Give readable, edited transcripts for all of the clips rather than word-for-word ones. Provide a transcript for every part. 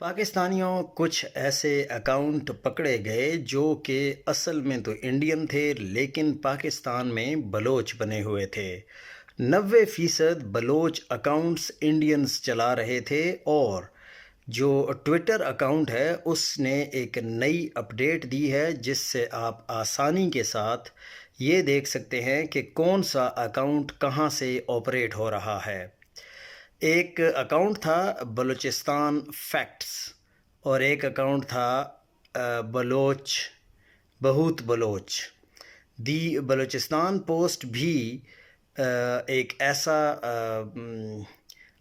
پاکستانیوں کچھ ایسے اکاؤنٹ پکڑے گئے جو کہ اصل میں تو انڈین تھے لیکن پاکستان میں بلوچ بنے ہوئے تھے۔ 90% بلوچ اکاؤنٹس انڈینز چلا رہے تھے، اور جو ٹویٹر اکاؤنٹ ہے اس نے ایک نئی اپڈیٹ دی ہے جس سے آپ آسانی کے ساتھ یہ دیکھ سکتے ہیں کہ کون سا اکاؤنٹ کہاں سے آپریٹ ہو رہا ہے۔ ایک اکاؤنٹ تھا بلوچستان فیکٹس، اور ایک اکاؤنٹ تھا بلوچ بہت بلوچ۔ دی بلوچستان پوسٹ بھی ایک ایسا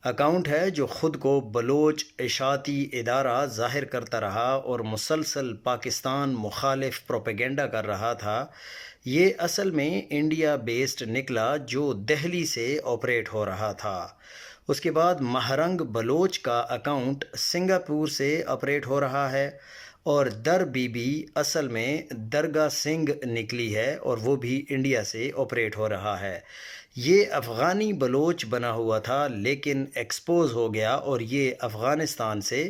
اکاؤنٹ ہے جو خود کو بلوچ اشاعتی ادارہ ظاہر کرتا رہا اور مسلسل پاکستان مخالف پروپیگنڈا کر رہا تھا۔ یہ اصل میں انڈیا بیسڈ نکلا جو دہلی سے آپریٹ ہو رہا تھا۔ اس کے بعد مہرنگ بلوچ کا اکاؤنٹ سنگاپور سے آپریٹ ہو رہا ہے، اور در بی بی اصل میں درگاہ سنگھ نکلی ہے اور وہ بھی انڈیا سے آپریٹ ہو رہا ہے۔ یہ افغانی بلوچ بنا ہوا تھا لیکن ایکسپوز ہو گیا، اور یہ افغانستان سے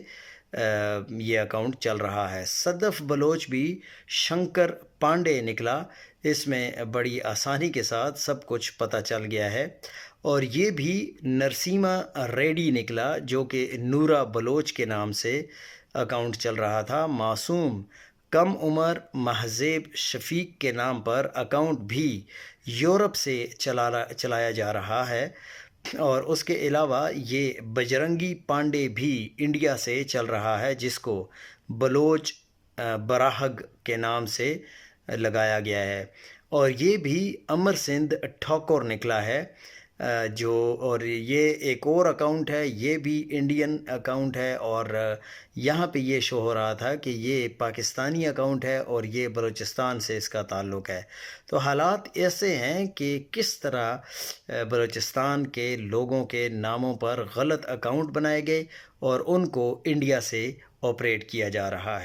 یہ اکاؤنٹ چل رہا ہے۔ صدف بلوچ بھی شنکر پانڈے نکلا، اس میں بڑی آسانی کے ساتھ سب کچھ پتہ چل گیا ہے۔ اور یہ بھی نرسیما ریڈی نکلا جو کہ نورا بلوچ کے نام سے اکاؤنٹ چل رہا تھا۔ معصوم کم عمر مہذیب شفیق کے نام پر اکاؤنٹ بھی یورپ سے چلایا جا رہا ہے، اور اس کے علاوہ یہ بجرنگی پانڈے بھی انڈیا سے چل رہا ہے جس کو بلوچ براہگ کے نام سے لگایا گیا ہے۔ اور یہ بھی امر سندھ ٹھاکر نکلا ہے اور یہ ایک اور اکاؤنٹ ہے، یہ بھی انڈین اکاؤنٹ ہے، اور یہاں پہ یہ شو ہو رہا تھا کہ یہ پاکستانی اکاؤنٹ ہے اور یہ بلوچستان سے اس کا تعلق ہے۔ تو حالات ایسے ہیں کہ کس طرح بلوچستان کے لوگوں کے ناموں پر غلط اکاؤنٹ بنائے گئے اور ان کو انڈیا سے آپریٹ کیا جا رہا ہے۔